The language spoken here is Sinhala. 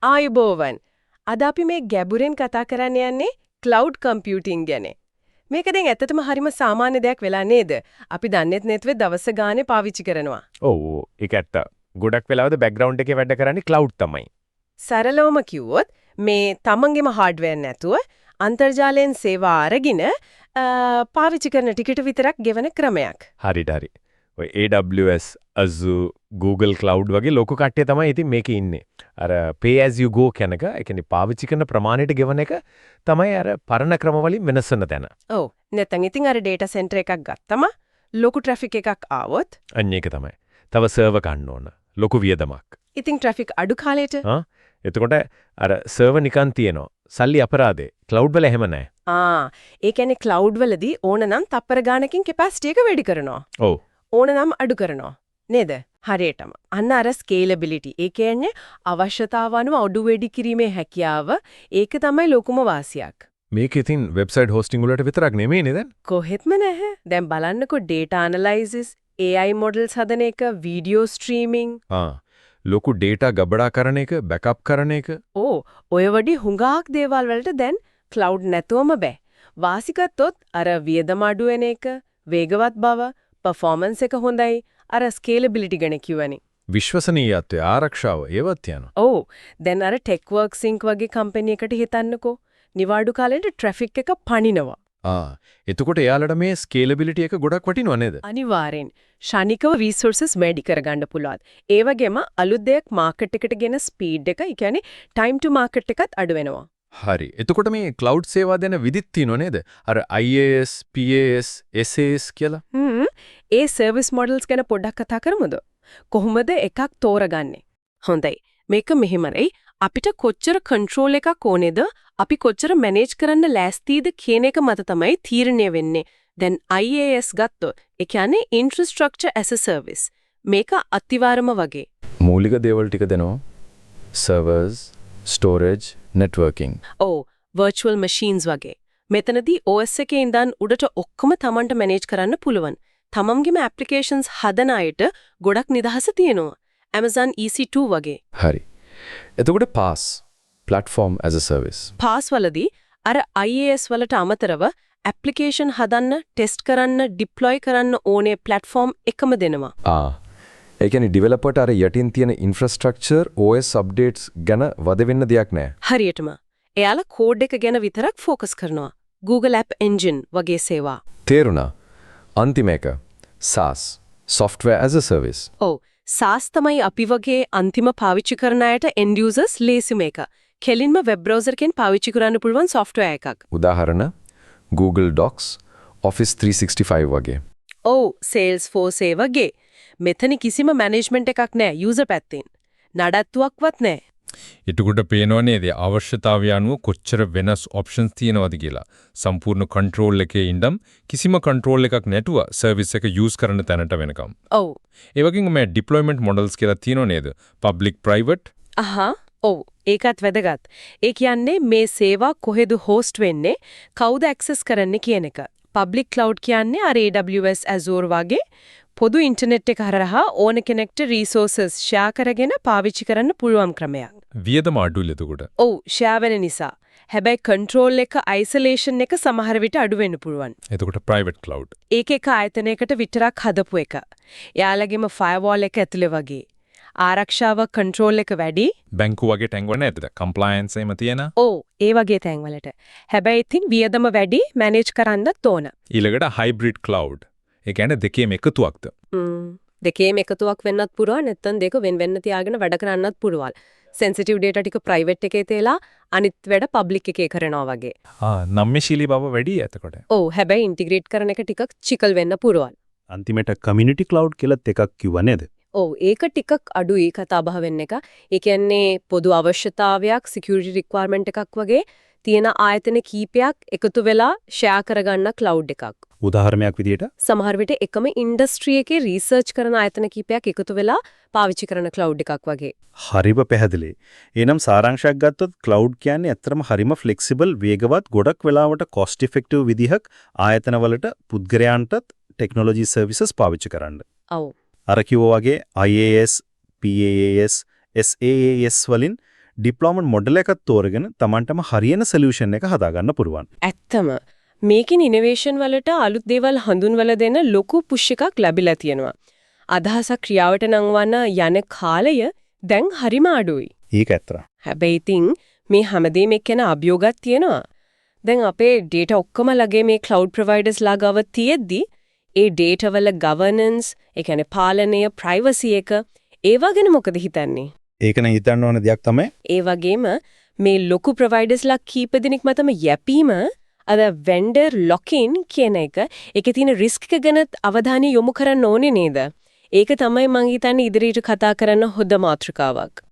ආයුබෝවන්. අද අපි මේ ගැඹුරෙන් කතා කරන්න යන්නේ ක්ලවුඩ් කම්පියුටිං ගැන. මේක දැන් ඇත්තටම හරිම සාමාන්‍ය දෙයක් වෙලා නේද? අපි දන්නේත් නැතුව දවස ගානේ පාවිච්චි කරනවා. ඔව් ඒක ඇත්ත. ගොඩක් වෙලාවද බෑග්ග්‍රවුන්ඩ් එකේ වැඩ කරන්නේ ක්ලවුඩ් තමයි. සරලවම කිව්වොත් මේ තමන්ගේම හાર્ඩ්වෙයාර් නැතුව අන්තර්ජාලයෙන් සේවා අරගෙන පාවිච්චි කරන ටිකට විතරක් ගෙවන ක්‍රමයක්. හරියට හරි. ඔය AWS, Azure, Google Cloud වගේ ලොකු කට්ටිය තමයි ඉතින් මේකේ ඉන්නේ. අර pay as you go කෙනක, ඒ කියන්නේ පාවිච්චි කරන ප්‍රමාණයට ගෙවන එක තමයි අර පරණ ක්‍රම වලින් වෙනස් වෙන තැන. ඔව්. නැත්නම් ඉතින් අර data center එකක් ගත්තම ලොකු traffic එකක් ආවොත් අන්න ඒක තමයි. තව සර්වර් ගන්න ඕන. ලොකු වියදමක්. ඉතින් traffic අඩු කාලයට එතකොට අර සර්වර් නිකන් තියෙනවා. සල්ලි අපරාදේ. ක්ලවුඩ් වල එහෙම නැහැ. ඒ කියන්නේ ක්ලවුඩ් වලදී ඕනනම් තප්පර ගානකින් capacity එක වැඩි කරනවා. ඔව්. ඕනනම් අඩු කරනවා. නේද? හරියටම. අන්න අර scalability. ඒ කියන්නේ අවශ්‍යතාව අනුව අඩු වැඩි කිරීමේ හැකියාව. ඒක තමයි ලොකුම වාසියක්. මේක ඉතින් වෙබ්සයිට් හොස්ටිං වලට විතරක් නෙමෙයිනේ දැන්. කොහෙත්ම නැහැ. දැන් බලන්නකෝ data analysis, AI models හදන එක, video streaming. ලොකු data ගබඩා කරන එක, බෑකප් කරන එක. ඔය වඩි හුඟක් දේවල් වලට දැන් cloud නැතුවම බෑ. වාසිකත්වොත් අර වියදම අඩු වෙන එක, වේගවත් බව, performance එක හොඳයි, අර scalability ගැන කියවනේ. විශ්වසනීයත්වය, ආරක්ෂාව ඒවත් යනවා. ඔව්. දැන් අර TechWorks Inc වගේ කම්පැනි එකකට හිතන්නකෝ. නිවාඩු කාලෙට traffic එක පණිනවා. එතකොට එයාලට මේ scalability එක ගොඩක් වටිනව නේද? අනිවාර්යෙන්. ශානිකව resources වැඩි කරගන්න පුළුවන්. ඒ වගේම අලුත් දෙයක් market එකට ගෙන speed එක, ඒ කියන්නේ time to market එකත් අඩු වෙනවා. හරි. එතකොට මේ cloud සේවා දෙන විදිත් තියෙනව නේද? අර IaaS, PaaS, SaaS කියලා. ඒ service models ගැන පොඩ්ඩක් කතා කරමුද? කොහොමද එකක් තෝරගන්නේ? හොඳයි. මේක මෙහෙමයි. අපිට කොච්චර control එකක් ඕනේද? අපි කොච්චර manage කරන්න ලෑස්තිද කියන එක මත තමයි තීරණය වෙන්නේ. දැන් IaaS ගත්තොත්, ඒ කියන්නේ infrastructure as a service. මේක අතිවාරම වගේ. මූලික දේවල් ටික දෙනවා. servers, storage, networking. virtual machines වගේ. මෙතනදී OS එකේ ඉඳන් උඩට ඔක්කොම Tamanට manage කරන්න පුළුවන්. තමන්ගේම applications හදන අයට ගොඩක් නිදහස තියෙනවා. Amazon EC2 වගේ. හරි. එතකොට PaaS, platform as a service. PaaS වලදී අර IaaS වලට අමතරව application හදන්න, test කරන්න, deploy කරන්න ඕනේ platform එකම දෙනවා. ඒ කියන්නේ developer-ට අර යටින් තියෙන infrastructure, OS updates ගැන වද වෙන්න දෙයක් නැහැ. හරියටම. එයාලා code එක ගැන විතරක් focus කරනවා. Google App Engine වගේ සේවා. තේරුණා. අන්තිම එක SaaS, software as a service. SaaS තමයි අපි වගේ අන්තිම පාවිච්චි කරන අයට end users ලේසිම එක. කෙලින්ම web browser එකෙන් පාවිච්චි කරන්න පුළුවන් software එකක්. උදාහරණ Google Docs, Office 365 වගේ. Salesforce ඒ වගේ. මෙතන කිසිම management එකක් නැහැ user පැත්තෙන්. නඩත්තුවක්වත් නැහැ. එතකොට පේනව නේද අවශ්‍යතාවය අනුව කොච්චර වෙනස් ඔප්ෂන්ස් තියෙනවද කියලා. සම්පූර්ණ කන්ට්‍රෝල් එකේ ඉඳන් කිසිම කන්ට්‍රෝල් එකක් නැතුව සර්විස් එක යූස් කරන තැනට වෙනකම්. ඒ වගේම මේ ඩිප්ලොයිමන්ට් මොඩල්ස් කියලා තියෙනව නේද? Public private. ඒකත් වැදගත්. ඒ කියන්නේ මේ සේවා කොහෙද හෝස්ට් වෙන්නේ, කවුද ඇක්සස් කරන්නේ කියන එක. පබ්ලික් ක්ලවුඩ් කියන්නේ අර AWS Azure වගේ පොදු ඉන්ටර්නෙට් එක හරහා ඕන කෙනෙක්ට resources share කරගෙන පාවිච්චි කරන්න පුළුවන් ක්‍රමයක්. වියදම අඩුයි එතකොට. share වෙන නිසා. හැබැයි control එක isolation එක සමහර විට අඩු වෙන්න පුළුවන්. එතකොට private cloud. ඒක එක ආයතනයකට විතරක් හදපු එක. එයාලගේම firewall එක ඇතුලේ වගේ. ආරක්ෂාව control එක වැඩි. බැංකු වගේ තැන් වල නැද්ද? compliance එහෙම තියෙන? ඒ වගේ තැන් වලට. හැබැයි ඉතින් වියදම වැඩි manage කරන්නත් ඕන. ඊළඟට hybrid cloud. ඒ කියන්නේ දෙකේම එකතුවක්ද? දෙකේම එකතුවක් වෙන්නත් පුළුවන්, නැත්නම් දෙක වෙන වෙන්න තියාගෙන වැඩ කරන්නත් පුළුවන්. sensitive data ටික private එකේ තියලා අනිත් වැඩ public එකේ කරනවා වගේ. නම්‍යශීලී බව වැඩි එතකොට. හැබැයි integrate කරන එක ටිකක් චිකල් වෙන්න පුළුවන්. අන්තිමට community cloud කියලාත් එකක් කිව්වා නේද? ඒක ටිකක් අඩුයි කතා බහ වෙන්න එක. ඒ කියන්නේ පොදු අවශ්‍යතාවයක්, security requirement එකක් වගේ තියෙන ආයතන කීපයක් එකතු වෙලා share කරගන්න cloud එකක්. උදාහරණයක් විදියට සමහර විට එකම industry එකේ research කරන ආයතන කීපයක් එකතු වෙලා පාවිච්චි කරන cloud එකක් වගේ. හරිම පැහැදිලි. එනම් සාරාංශයක් ගත්තොත් cloud කියන්නේ ඇත්තටම හරිම flexible, වේගවත්, ගොඩක් වෙලාවට cost effective විදිහක් ආයතනවලට පුද්ගලයන්ටත් technology services පාවිච්චි කරන්න. අර කිව්වා වගේ IaaS, PaaS, SaaS වලින් ඩිප්ලොයමන්ට් මොඩල් එකක් තෝරගෙන Tamanටම හරියන සොලියුෂන් එක හදාගන්න පුරුවන්. ඇත්තම මේකෙන් ඉනෝවේෂන් වලට අලුත් දේවල් හඳුන්වලා දෙන ලොකු පුෂ් එකක් ලැබිලා තියෙනවා. අදහසක් ක්‍රියාවට නංවන යන කාලය දැන් හරිම අඩුයි. ඒක ඇත්තට. හැබැයි ඉතින් මේ හැමදේම එක්කන අභියෝගයක් තියෙනවා. දැන් අපේ data ඔක්කොම ලගේ මේ cloud providers ලාගව තියෙද්දි ඒ data වල governance, ඒ කියන්නේ පාලනය, privacy එක ඒවා ගැන මොකද හිතන්නේ? ඒක නේ හිතන්න ඕන දෙයක් තමයි. ඒ වගේම මේ ලොකු ප්‍රොවයිඩර්ස් ලා කීප දෙනෙක් මතම යැපීම අද vendor lock-in කියන එක ඒකේ තියෙන රිස්ක් එක ගැන අවධානය යොමු කරන්න ඕනේ නේද? ඒක තමයි මම හිතන්නේ ඉදිරියට කතා කරන්න හොඳ මාතෘකාවක්.